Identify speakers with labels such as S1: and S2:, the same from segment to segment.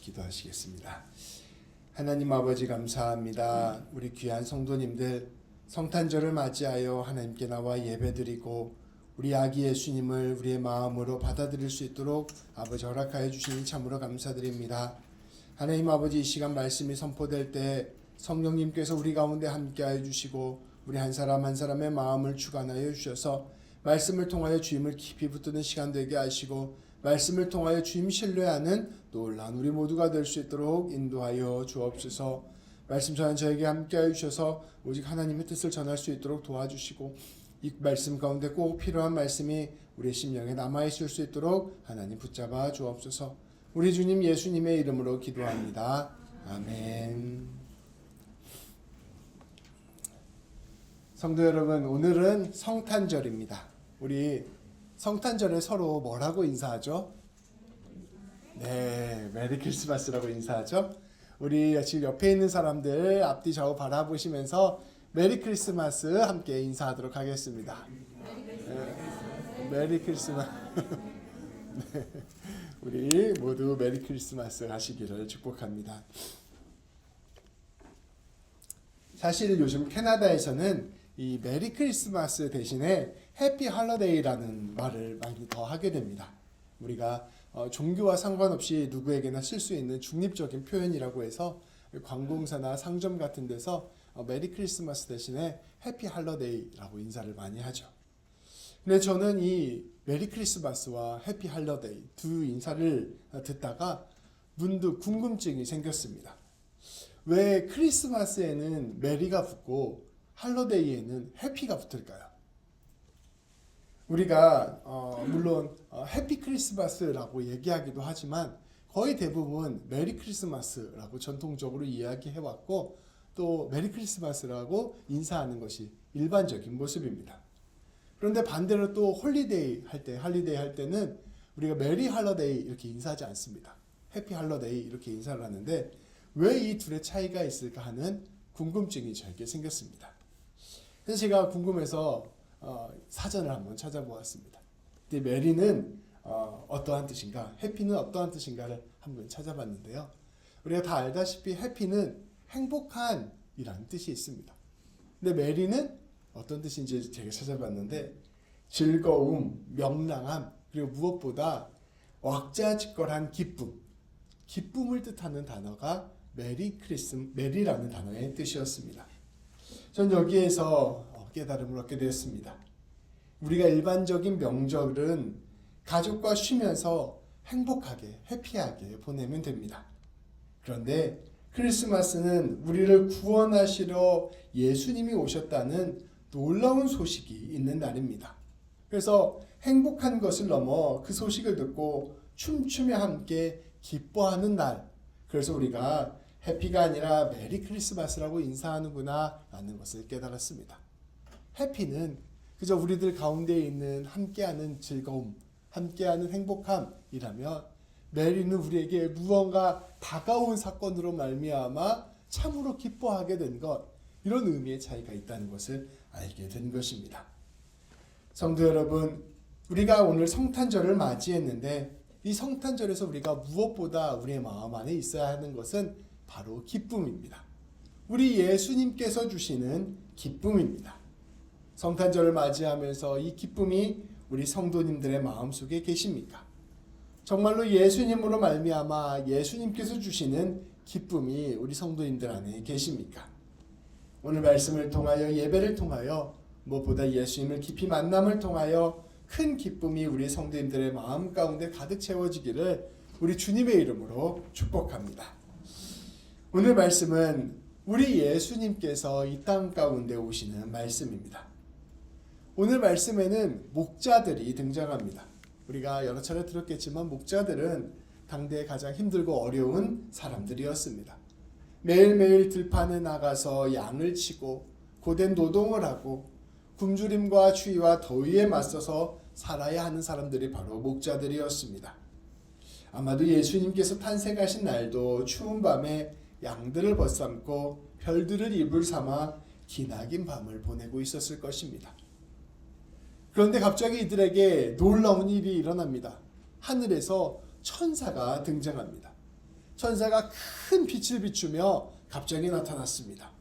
S1: 기도하시겠습니다. 하나님 아버지 감사합니다. 우리 귀한 성도님들 성탄절을 맞이하여 하나님께 나와 예배드리고 우리 아기 예수님을 우리의 마음으로 받아들일 수 있도록 아버지 허락하여 주시니 참으로 감사드립니다. 하나님 아버지, 이 시간 말씀이 선포될 때 성령님께서 우리 가운데 함께하여 주시고 우리 한 사람 한 사람의 마음을 주관하여 주셔서 말씀을 통하여 주임을 깊이 붙드는 시간 되게 하시고 말씀을 통하여 주임 신뢰하는 놀라운 우리 모두가 될 수 있도록 인도하여 주옵소서. 말씀 전한 저에게 함께하여 주셔서 오직 하나님의 뜻을 전할 수 있도록 도와주시고 이 말씀 가운데 꼭 필요한 말씀이 우리 심령에 남아있을 수 있도록 하나님 붙잡아 주옵소서. 우리 주님 예수님의 이름으로 기도합니다. 아멘. 성도 여러분, 오늘은 성탄절입니다. 우리 성탄절에 서로 뭐라고 인사하죠? 네, 메리 크리스마스라고 인사하죠. 우리 지금 옆에 있는 사람들 앞뒤 좌우 바라보시면서 메리 크리스마스 함께 인사하도록 하겠습니다. 메리 크리스마스. 네, 우리 모두 메리 크리스마스 하시기를 축복합니다. 사실 요즘 캐나다에서는 이 메리 크리스마스 대신에 해피 할러데이라는 말을 많이 더 하게 됩니다. 우리가 종교와 상관없이 누구에게나 쓸 수 있는 중립적인 표현이라고 해서 관공서나 상점 같은 데서 메리 크리스마스 대신에 해피 할러데이라고 인사를 많이 하죠. 근데 저는 이 메리 크리스마스와 해피 할러데이 두 인사를 듣다가 문득 궁금증이 생겼습니다. 왜 크리스마스에는 메리가 붙고 할러데이에는 해피가 붙을까요? 우리가 물론 해피 크리스마스라고 얘기하기도 하지만 거의 대부분 메리 크리스마스라고 전통적으로 이야기해왔고 또 메리 크리스마스라고 인사하는 것이 일반적인 모습입니다. 그런데 반대로 또 할리데이 할 때는 우리가 메리 할러데이 이렇게 인사하지 않습니다. 해피 할러데이 이렇게 인사를 하는데 왜 이 둘의 차이가 있을까 하는 궁금증이 저에게 생겼습니다. 그래서 제가 궁금해서 사전을 한번 찾아보았습니다. 근데 메리는 어떠한 뜻인가, 해피는 어떠한 뜻인가를 한번 찾아봤는데요. 우리가 다 알다시피 해피는 행복한 이라는 뜻이 있습니다. 근데 메리는 어떤 뜻인지 제가 찾아봤는데 즐거움, 명랑함, 그리고 무엇보다 왁자지껄한 기쁨을 뜻하는 단어가 메리라는 단어의 뜻이었습니다. 전 여기에서 깨달음을 얻게 되었습니다. 우리가 일반적인 명절은 가족과 쉬면서 행복하게, 해피하게 보내면 됩니다. 그런데 크리스마스는 우리를 구원하시러 예수님이 오셨다는 놀라운 소식이 있는 날입니다. 그래서 행복한 것을 넘어 그 소식을 듣고 춤추며 함께 기뻐하는 날, 그래서 우리가 해피가 아니라 메리 크리스마스라고 인사하는구나 라는 것을 깨달았습니다. 해피는 그저 우리들 가운데 있는 함께하는 즐거움, 함께하는 행복함이라면 메리는 우리에게 무언가 다가온 사건으로 말미암아 참으로 기뻐하게 된 것, 이런 의미의 차이가 있다는 것을 알게 된 것입니다. 성도 여러분, 우리가 오늘 성탄절을 맞이했는데 이 성탄절에서 우리가 무엇보다 우리의 마음 안에 있어야 하는 것은 바로 기쁨입니다. 우리 예수님께서 주시는 기쁨입니다. 성탄절을 맞이하면서 이 기쁨이 우리 성도님들의 마음속에 계십니까? 정말로 예수님으로 말미암아 예수님께서 주시는 기쁨이 우리 성도님들 안에 계십니까? 오늘 말씀을 통하여, 예배를 통하여, 무엇보다 예수님을 깊이 만남을 통하여 큰 기쁨이 우리 성도님들의 마음 가운데 가득 채워지기를 우리 주님의 이름으로 축복합니다. 오늘 말씀은 우리 예수님께서 이 땅 가운데 오시는 말씀입니다. 오늘 말씀에는 목자들이 등장합니다. 우리가 여러 차례 들었겠지만 목자들은 당대에 가장 힘들고 어려운 사람들이었습니다. 매일매일 들판에 나가서 양을 치고 고된 노동을 하고 굶주림과 추위와 더위에 맞서서 살아야 하는 사람들이 바로 목자들이었습니다. 아마도 예수님께서 탄생하신 날도 추운 밤에 양들을 벗삼고 별들을 이불 삼아 기나긴 밤을 보내고 있었을 것입니다. 그런데 갑자기 이들에게 놀라운 일이 일어납니다. 하늘에서 천사가 등장합니다. 천사가 큰 빛을 비추며 갑자기 나타났습니다.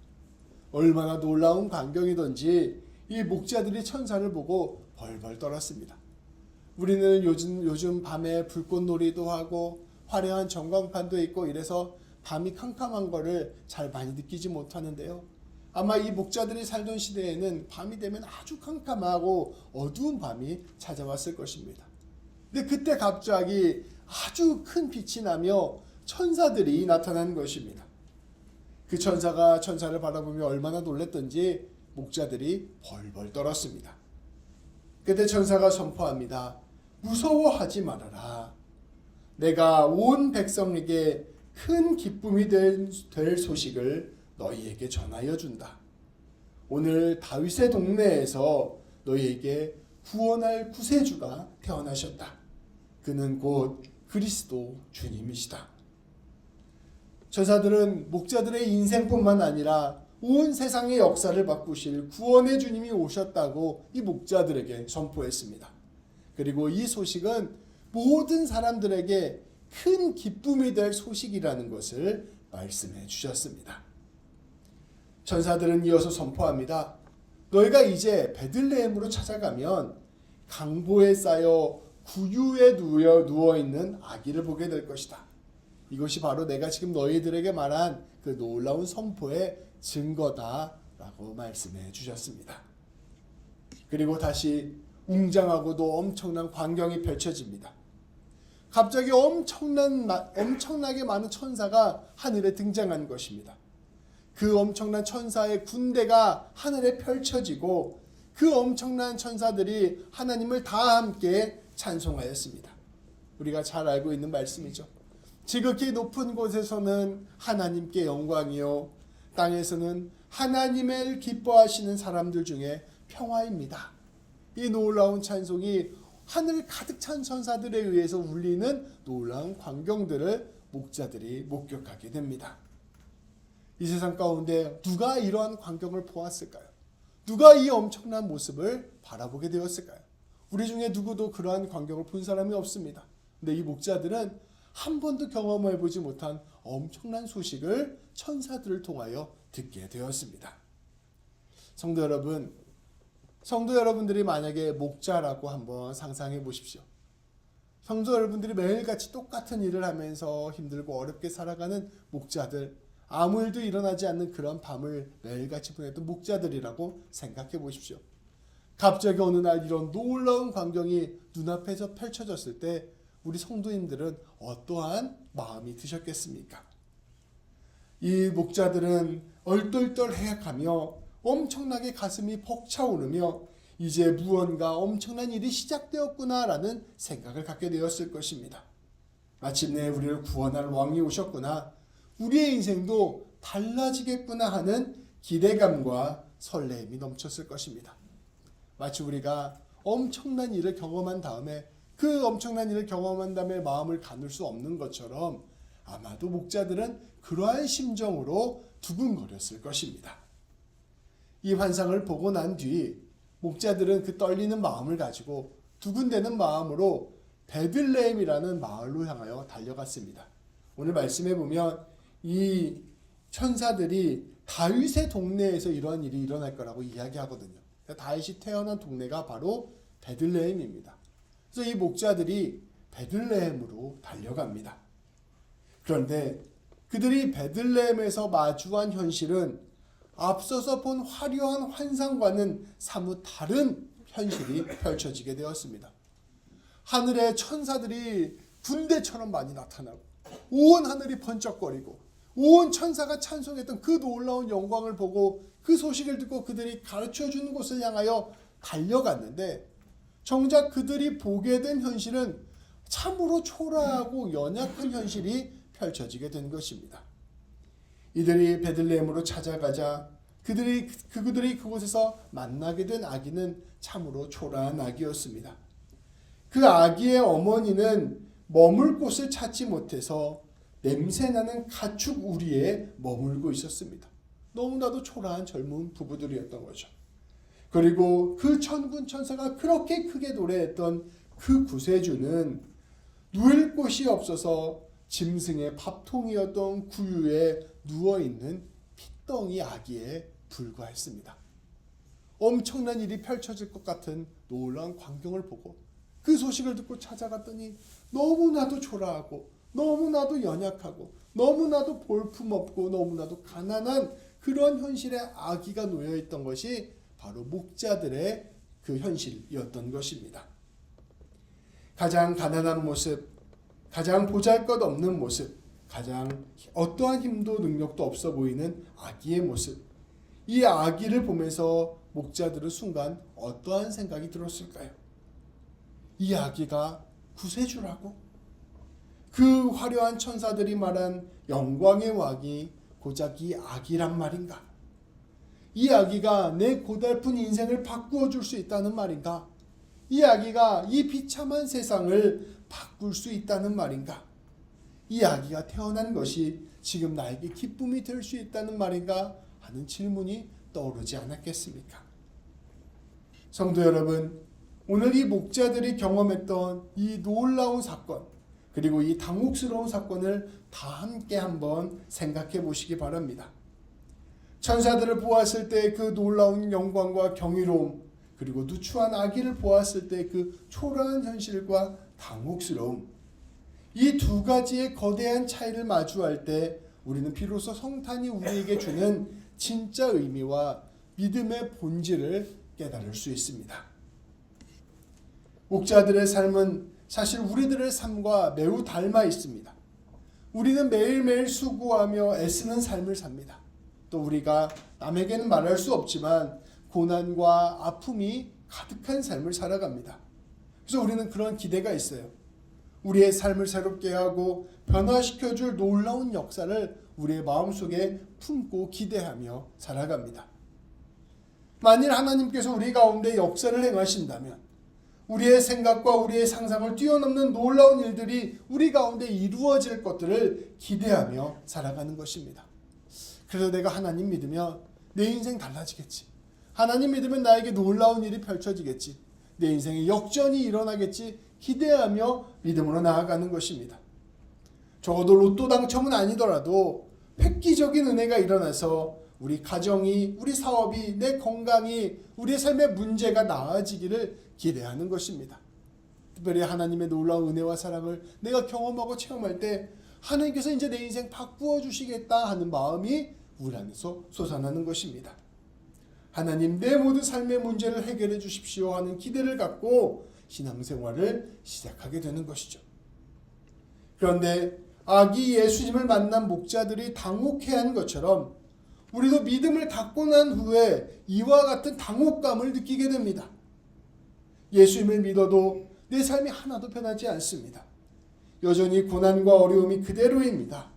S1: 얼마나 놀라운 광경이던지 이 목자들이 천사를 보고 벌벌 떨었습니다. 우리는 요즘 밤에 불꽃놀이도 하고 화려한 전광판도 있고 이래서 밤이 캄캄한 거를 잘 많이 느끼지 못하는데요. 아마 이 목자들이 살던 시대에는 밤이 되면 아주 캄캄하고 어두운 밤이 찾아왔을 것입니다. 근데 그때 갑자기 아주 큰 빛이 나며 천사들이 나타난 것입니다. 그 천사가 천사를 바라보며 얼마나 놀랐던지 목자들이 벌벌 떨었습니다. 그때 천사가 선포합니다. 무서워하지 말아라. 내가 온 백성에게 큰 기쁨이 될 소식을 너희에게 전하여 준다. 오늘 다윗의 동네에서 너희에게 구원할 구세주가 태어나셨다. 그는 곧 그리스도 주님이시다. 천사들은 목자들의 인생뿐만 아니라 온 세상의 역사를 바꾸실 구원의 주님이 오셨다고 이 목자들에게 선포했습니다. 그리고 이 소식은 모든 사람들에게 큰 기쁨이 될 소식이라는 것을 말씀해 주셨습니다. 천사들은 이어서 선포합니다. 너희가 이제 베들레헴으로 찾아가면 강보에 쌓여 구유에 누워있는 아기를 보게 될 것이다. 이것이 바로 내가 지금 너희들에게 말한 그 놀라운 선포의 증거다라고 말씀해 주셨습니다. 그리고 다시 웅장하고도 엄청난 광경이 펼쳐집니다. 갑자기 엄청나게 많은 천사가 하늘에 등장한 것입니다. 그 엄청난 천사의 군대가 하늘에 펼쳐지고 그 엄청난 천사들이 하나님을 다 함께 찬송하였습니다. 우리가 잘 알고 있는 말씀이죠. 지극히 높은 곳에서는 하나님께 영광이요 땅에서는 하나님을 기뻐하시는 사람들 중에 평화입니다. 이 놀라운 찬송이 하늘 가득 찬 천사들에 의해서 울리는 놀라운 광경들을 목자들이 목격하게 됩니다. 이 세상 가운데 누가 이러한 광경을 보았을까요? 누가 이 엄청난 모습을 바라보게 되었을까요? 우리 중에 누구도 그러한 광경을 본 사람이 없습니다. 근데 이 목자들은 한 번도 경험해보지 못한 엄청난 소식을 천사들을 통하여 듣게 되었습니다. 성도 여러분들이 만약에 목자라고 한번 상상해 보십시오. 성도 여러분들이 매일같이 똑같은 일을 하면서 힘들고 어렵게 살아가는 목자들, 아무 일도 일어나지 않는 그런 밤을 매일같이 보냈던 목자들이라고 생각해 보십시오. 갑자기 어느 날 이런 놀라운 광경이 눈앞에서 펼쳐졌을 때 우리 성도님들은 어떠한 마음이 드셨겠습니까? 이 목자들은 얼떨떨해가며 엄청나게 가슴이 벅차오르며 이제 무언가 엄청난 일이 시작되었구나라는 생각을 갖게 되었을 것입니다. 마침내 우리를 구원할 왕이 오셨구나. 우리의 인생도 달라지겠구나 하는 기대감과 설렘이 넘쳤을 것입니다. 마치 우리가 엄청난 일을 경험한 다음에 그 엄청난 일을 경험한 다음에 마음을 가눌 수 없는 것처럼 아마도 목자들은 그러한 심정으로 두근거렸을 것입니다. 이 환상을 보고 난 뒤 목자들은 그 떨리는 마음을 가지고 두근대는 마음으로 베들레헴이라는 마을로 향하여 달려갔습니다. 오늘 말씀해 보면 이 천사들이 다윗의 동네에서 이러한 일이 일어날 거라고 이야기하거든요. 다윗이 태어난 동네가 바로 베들레헴입니다. 그래서 이 목자들이 베들레헴으로 달려갑니다. 그런데 그들이 베들레헴에서 마주한 현실은 앞서서 본 화려한 환상과는 사뭇 다른 현실이 펼쳐지게 되었습니다. 하늘에 천사들이 군대처럼 많이 나타나고 온 하늘이 번쩍거리고 온 천사가 찬송했던 그 놀라운 영광을 보고 그 소식을 듣고 그들이 가르쳐주는 곳을 향하여 달려갔는데 정작 그들이 보게 된 현실은 참으로 초라하고 연약한 현실이 펼쳐지게 된 것입니다. 이들이 베들레헴으로 찾아가자 그들이 그곳에서 만나게 된 아기는 참으로 초라한 아기였습니다. 그 아기의 어머니는 머물 곳을 찾지 못해서 냄새나는 가축 우리에 머물고 있었습니다. 너무나도 초라한 젊은 부부들이었던 거죠. 그리고 그 천군 천사가 그렇게 크게 노래했던 그 구세주는 누울 곳이 없어서 짐승의 밥통이었던 구유에 누워있는 핏덩이 아기에 불과했습니다. 엄청난 일이 펼쳐질 것 같은 놀라운 광경을 보고 그 소식을 듣고 찾아갔더니 너무나도 초라하고 너무나도 연약하고 너무나도 볼품없고 너무나도 가난한 그런 현실의 아기가 놓여있던 것이 바로 목자들의 그 현실이었던 것입니다. 가장 가난한 모습, 가장 보잘것없는 모습, 가장 어떠한 힘도 능력도 없어 보이는 아기의 모습, 이 아기를 보면서 목자들은 순간 어떠한 생각이 들었을까요? 이 아기가 구세주라고? 그 화려한 천사들이 말한 영광의 왕이 고작 이 아기란 말인가? 이 아기가 내 고달픈 인생을 바꾸어 줄 수 있다는 말인가? 이 아기가 이 비참한 세상을 바꿀 수 있다는 말인가? 이 아기가 태어난 것이 지금 나에게 기쁨이 될 수 있다는 말인가? 하는 질문이 떠오르지 않았겠습니까? 성도 여러분, 오늘 이 목자들이 경험했던 이 놀라운 사건, 그리고 이 당혹스러운 사건을 다 함께 한번 생각해 보시기 바랍니다. 천사들을 보았을 때 그 놀라운 영광과 경이로움, 그리고 누추한 아기를 보았을 때 그 초라한 현실과 당혹스러움, 이 두 가지의 거대한 차이를 마주할 때 우리는 비로소 성탄이 우리에게 주는 진짜 의미와 믿음의 본질을 깨달을 수 있습니다. 목자들의 삶은 사실 우리들의 삶과 매우 닮아 있습니다. 우리는 매일매일 수고하며 애쓰는 삶을 삽니다. 또 우리가 남에게는 말할 수 없지만 고난과 아픔이 가득한 삶을 살아갑니다. 그래서 우리는 그런 기대가 있어요. 우리의 삶을 새롭게 하고 변화시켜줄 놀라운 역사를 우리의 마음속에 품고 기대하며 살아갑니다. 만일 하나님께서 우리 가운데 역사를 행하신다면 우리의 생각과 우리의 상상을 뛰어넘는 놀라운 일들이 우리 가운데 이루어질 것들을 기대하며 살아가는 것입니다. 그래서 내가 하나님 믿으면 내 인생 달라지겠지. 하나님 믿으면 나에게 놀라운 일이 펼쳐지겠지. 내 인생에 역전이 일어나겠지. 기대하며 믿음으로 나아가는 것입니다. 적어도 로또 당첨은 아니더라도 획기적인 은혜가 일어나서 우리 가정이, 우리 사업이, 내 건강이, 우리의 삶의 문제가 나아지기를 기대하는 것입니다. 특별히 하나님의 놀라운 은혜와 사랑을 내가 경험하고 체험할 때 하나님께서 이제 내 인생 바꾸어 주시겠다 하는 마음이 우리 안에서 솟아나는 것입니다. 하나님, 내 모든 삶의 문제를 해결해 주십시오 하는 기대를 갖고 신앙생활을 시작하게 되는 것이죠. 그런데 아기 예수님을 만난 목자들이 당혹해한 것처럼 우리도 믿음을 갖고 난 후에 이와 같은 당혹감을 느끼게 됩니다. 예수님을 믿어도 내 삶이 하나도 변하지 않습니다. 여전히 고난과 어려움이 그대로입니다.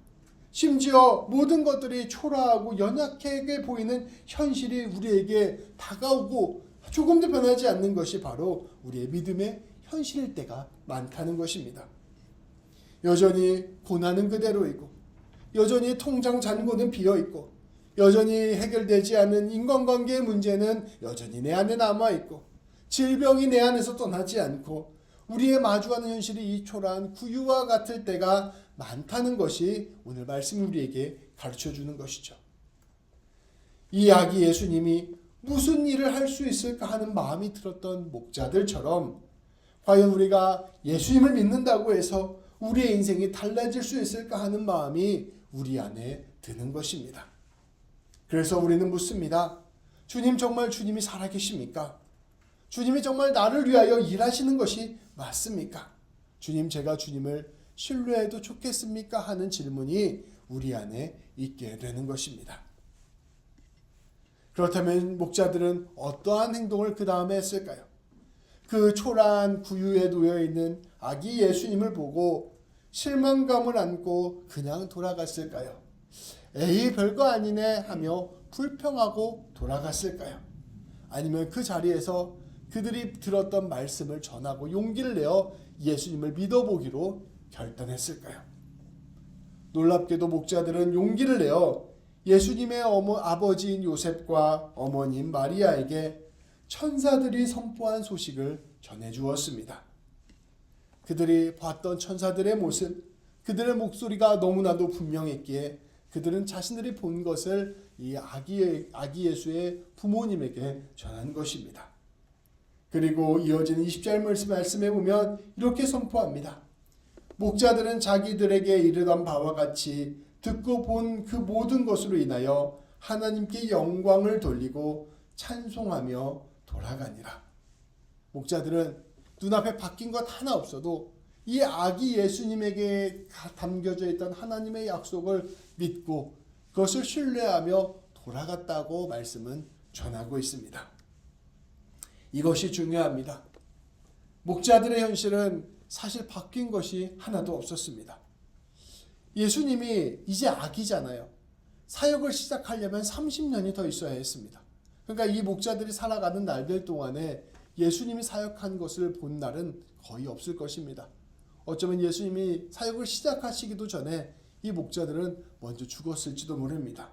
S1: 심지어 모든 것들이 초라하고 연약하게 보이는 현실이 우리에게 다가오고 조금도 변하지 않는 것이 바로 우리의 믿음의 현실일 때가 많다는 것입니다. 여전히 고난은 그대로이고 여전히 통장 잔고는 비어있고 여전히 해결되지 않은 인간관계의 문제는 여전히 내 안에 남아있고 질병이 내 안에서 떠나지 않고 우리의 마주하는 현실이 이 초라한 구유와 같을 때가 많다는 것이 오늘 말씀이 우리에게 가르쳐주는 것이죠. 이 아기 예수님이 무슨 일을 할 수 있을까 하는 마음이 들었던 목자들처럼 과연 우리가 예수님을 믿는다고 해서 우리의 인생이 달라질 수 있을까 하는 마음이 우리 안에 드는 것입니다. 그래서 우리는 묻습니다. 주님, 정말 주님이 살아계십니까? 주님이 정말 나를 위하여 일하시는 것이 맞습니까? 주님, 제가 주님을 신뢰해도 좋겠습니까? 하는 질문이 우리 안에 있게 되는 것입니다. 그렇다면 목자들은 어떠한 행동을 그 다음에 했을까요? 그 초라한 구유에 놓여있는 아기 예수님을 보고 실망감을 안고 그냥 돌아갔을까요? 에이, 별거 아니네 하며 불평하고 돌아갔을까요? 아니면 그 자리에서 그들이 들었던 말씀을 전하고 용기를 내어 예수님을 믿어보기로 결단했을까요? 놀랍게도 목자들은 용기를 내어 예수님의 아버지인 요셉과 어머님 마리아에게 천사들이 선포한 소식을 전해주었습니다. 그들이 봤던 천사들의 모습, 그들의 목소리가 너무나도 분명했기에 그들은 자신들이 본 것을 이 아기 예수의 부모님에게 전한 것입니다. 그리고 이어지는 20절 말씀에 보면 이렇게 선포합니다. 목자들은 자기들에게 이르던 바와 같이 듣고 본 그 모든 것으로 인하여 하나님께 영광을 돌리고 찬송하며 돌아가니라. 목자들은 눈앞에 바뀐 것 하나 없어도 이 아기 예수님에게 담겨져 있던 하나님의 약속을 믿고 그것을 신뢰하며 돌아갔다고 말씀은 전하고 있습니다. 이것이 중요합니다. 목자들의 현실은 사실 바뀐 것이 하나도 없었습니다. 예수님이 이제 아기잖아요. 사역을 시작하려면 30년이 더 있어야 했습니다. 그러니까 이 목자들이 살아가는 날들 동안에 예수님이 사역한 것을 본 날은 거의 없을 것입니다. 어쩌면 예수님이 사역을 시작하시기도 전에 이 목자들은 먼저 죽었을지도 모릅니다.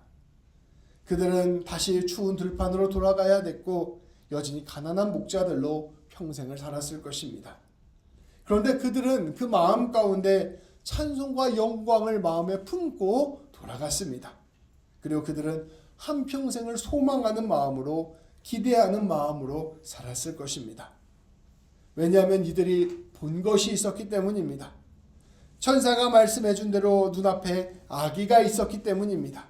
S1: 그들은 다시 추운 들판으로 돌아가야 됐고 여전히 가난한 목자들로 평생을 살았을 것입니다. 그런데 그들은 그 마음 가운데 찬송과 영광을 마음에 품고 돌아갔습니다. 그리고 그들은 한평생을 소망하는 마음으로 기대하는 마음으로 살았을 것입니다. 왜냐하면 이들이 본 것이 있었기 때문입니다. 천사가 말씀해 준 대로 눈앞에 아기가 있었기 때문입니다.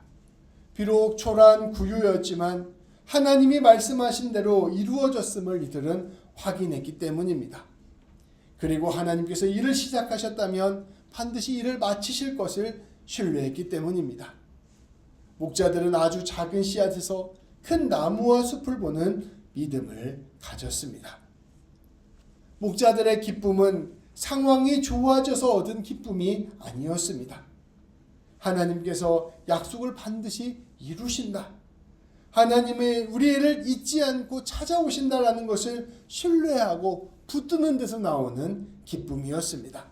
S1: 비록 초라한 구유였지만 하나님이 말씀하신 대로 이루어졌음을 이들은 확인했기 때문입니다. 그리고 하나님께서 일을 시작하셨다면 반드시 일을 마치실 것을 신뢰했기 때문입니다. 목자들은 아주 작은 씨앗에서 큰 나무와 숲을 보는 믿음을 가졌습니다. 목자들의 기쁨은 상황이 좋아져서 얻은 기쁨이 아니었습니다. 하나님께서 약속을 반드시 이루신다. 하나님의 우리를 잊지 않고 찾아오신다라는 것을 신뢰하고 붙드는 데서 나오는 기쁨이었습니다.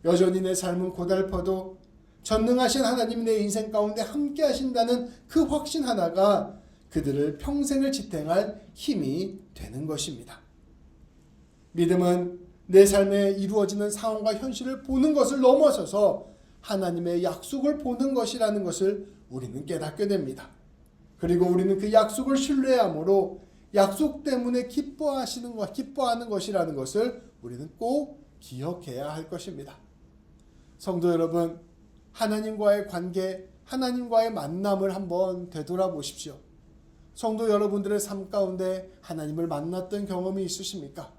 S1: 여전히 내 삶은 고달퍼도 전능하신 하나님이 내 인생 가운데 함께 하신다는 그 확신 하나가 그들을 평생을 지탱할 힘이 되는 것입니다. 믿음은 내 삶에 이루어지는 상황과 현실을 보는 것을 넘어서서 하나님의 약속을 보는 것이라는 것을 우리는 깨닫게 됩니다. 그리고 우리는 그 약속을 신뢰함으로 약속 때문에 기뻐하는 것이라는 것을 우리는 꼭 기억해야 할 것입니다. 성도 여러분, 하나님과의 관계, 하나님과의 만남을 한번 되돌아보십시오. 성도 여러분들의 삶 가운데 하나님을 만났던 경험이 있으십니까?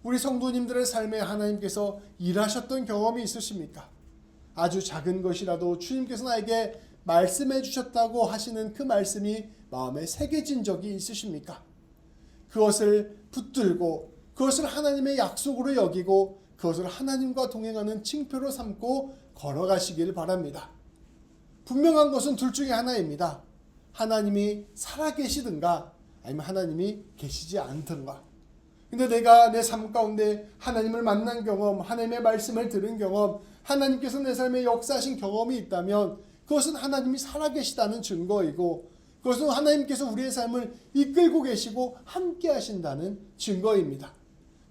S1: 우리 성도님들의 삶에 하나님께서 일하셨던 경험이 있으십니까? 아주 작은 것이라도 주님께서 나에게 말씀해 주셨다고 하시는 그 말씀이 마음에 새겨진 적이 있으십니까? 그것을 붙들고 그것을 하나님의 약속으로 여기고 그것을 하나님과 동행하는 징표로 삼고 걸어가시길 바랍니다. 분명한 것은 둘 중에 하나입니다. 하나님이 살아계시든가 아니면 하나님이 계시지 않든가. 근데 내가 내 삶 가운데 하나님을 만난 경험, 하나님의 말씀을 들은 경험, 하나님께서 내 삶에 역사하신 경험이 있다면 그것은 하나님이 살아계시다는 증거이고 그것은 하나님께서 우리의 삶을 이끌고 계시고 함께 하신다는 증거입니다.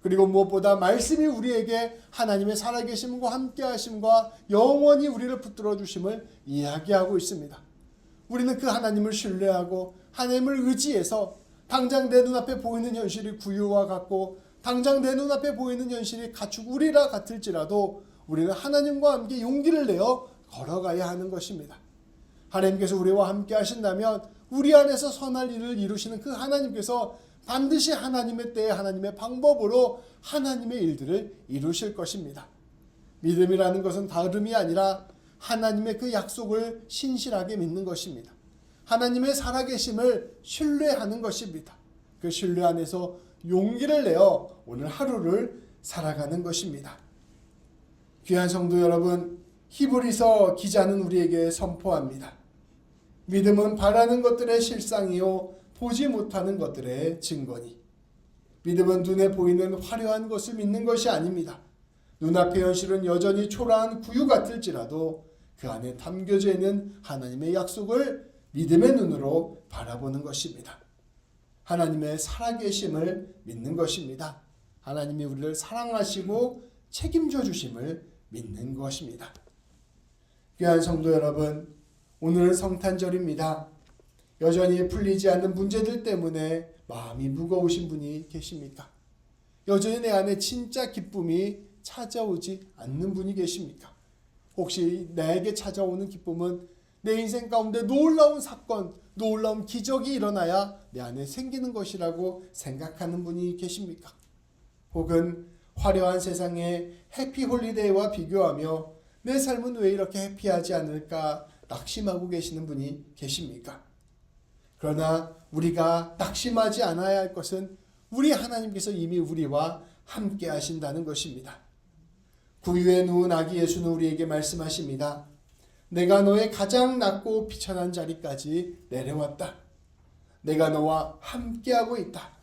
S1: 그리고 무엇보다 말씀이 우리에게 하나님의 살아계심과 함께 하심과 영원히 우리를 붙들어 주심을 이야기하고 있습니다. 우리는 그 하나님을 신뢰하고 하나님을 의지해서 당장 내 눈앞에 보이는 현실이 구유와 같고 당장 내 눈앞에 보이는 현실이 가축우리라 같을지라도 우리는 하나님과 함께 용기를 내어 걸어가야 하는 것입니다. 하나님께서 우리와 함께 하신다면 우리 안에서 선할 일을 이루시는 그 하나님께서 반드시 하나님의 때에 하나님의 방법으로 하나님의 일들을 이루실 것입니다. 믿음이라는 것은 다름이 아니라 하나님의 그 약속을 신실하게 믿는 것입니다. 하나님의 살아계심을 신뢰하는 것입니다. 그 신뢰 안에서 용기를 내어 오늘 하루를 살아가는 것입니다. 귀한 성도 여러분, 히브리서 기자는 우리에게 선포합니다. 믿음은 바라는 것들의 실상이요 보지 못하는 것들의 증거니. 믿음은 눈에 보이는 화려한 것을 믿는 것이 아닙니다. 눈앞의 현실은 여전히 초라한 구유 같을지라도 그 안에 담겨져 있는 하나님의 약속을 믿음의 눈으로 바라보는 것입니다. 하나님의 살아계심을 믿는 것입니다. 하나님이 우리를 사랑하시고 책임져 주심을 믿는 것입니다. 귀한 성도 여러분, 오늘은 성탄절입니다. 여전히 풀리지 않는 문제들 때문에 마음이 무거우신 분이 계십니까? 여전히 내 안에 진짜 기쁨이 찾아오지 않는 분이 계십니까? 혹시 나에게 찾아오는 기쁨은 내 인생 가운데 놀라운 사건, 놀라운 기적이 일어나야 내 안에 생기는 것이라고 생각하는 분이 계십니까? 혹은 화려한 세상의 해피홀리데이와 비교하며 내 삶은 왜 이렇게 해피하지 않을까 낙심하고 계시는 분이 계십니까? 그러나 우리가 낙심하지 않아야 할 것은 우리 하나님께서 이미 우리와 함께 하신다는 것입니다. 구유에 누운 아기 예수는 우리에게 말씀하십니다. 내가 너의 가장 낮고 비천한 자리까지 내려왔다. 내가 너와 함께하고 있다.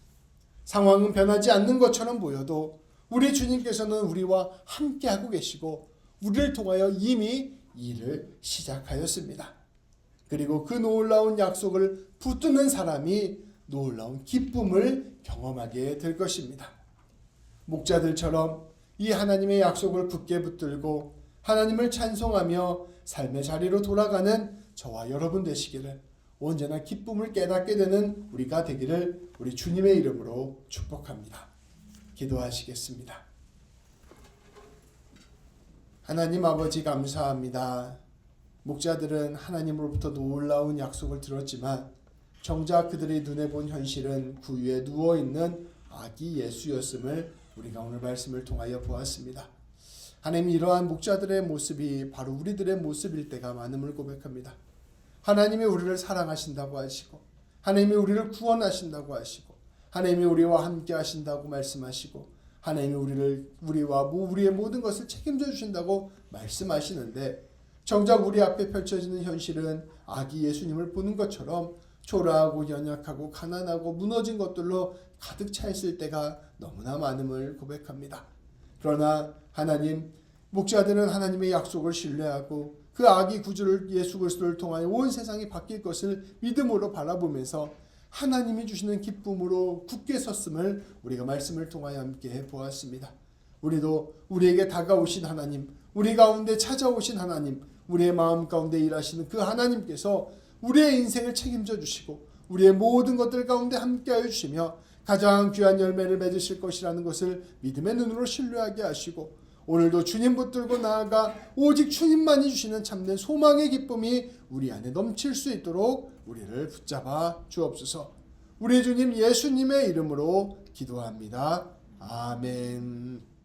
S1: 상황은 변하지 않는 것처럼 보여도 우리 주님께서는 우리와 함께하고 계시고 우리를 통하여 이미 일을 시작하였습니다. 그리고 그 놀라운 약속을 붙드는 사람이 놀라운 기쁨을 경험하게 될 것입니다. 목자들처럼 이 하나님의 약속을 굳게 붙들고 하나님을 찬송하며 삶의 자리로 돌아가는 저와 여러분 되시기를, 언제나 기쁨을 깨닫게 되는 우리가 되기를 우리 주님의 이름으로 축복합니다. 기도하시겠습니다. 하나님 아버지 감사합니다. 목자들은 하나님으로부터 놀라운 약속을 들었지만 정작 그들이 눈에 본 현실은 구유에 누워있는 아기 예수였음을 우리가 오늘 말씀을 통하여 보았습니다. 하나님, 이러한 목자들의 모습이 바로 우리들의 모습일 때가 많음을 고백합니다. 하나님이 우리를 사랑하신다고 하시고 하나님이 우리를 구원하신다고 하시고 하나님이 우리와 함께 하신다고 말씀하시고 하나님이 우리와 우리의 모든 것을 책임져 주신다고 말씀하시는데, 정작 우리 앞에 펼쳐지는 현실은 아기 예수님을 보는 것처럼 초라하고 연약하고 가난하고 무너진 것들로 가득 차 있을 때가 너무나 많음을 고백합니다. 그러나 하나님, 목자들은 하나님의 약속을 신뢰하고 그 아기 구주를 예수 그리스도를 통하여 온 세상이 바뀔 것을 믿음으로 바라보면서 하나님이 주시는 기쁨으로 굳게 섰음을 우리가 말씀을 통하여 함께 보았습니다. 우리도 우리에게 다가오신 하나님, 우리 가운데 찾아오신 하나님, 우리의 마음 가운데 일하시는 그 하나님께서 우리의 인생을 책임져 주시고 우리의 모든 것들 가운데 함께하여 주시며 가장 귀한 열매를 맺으실 것이라는 것을 믿음의 눈으로 신뢰하게 하시고, 오늘도 주님 붙들고 나아가 오직 주님만이 주시는 참된 소망의 기쁨이 우리 안에 넘칠 수 있도록 우리를 붙잡아 주옵소서. 우리 주님 예수님의 이름으로 기도합니다. 아멘.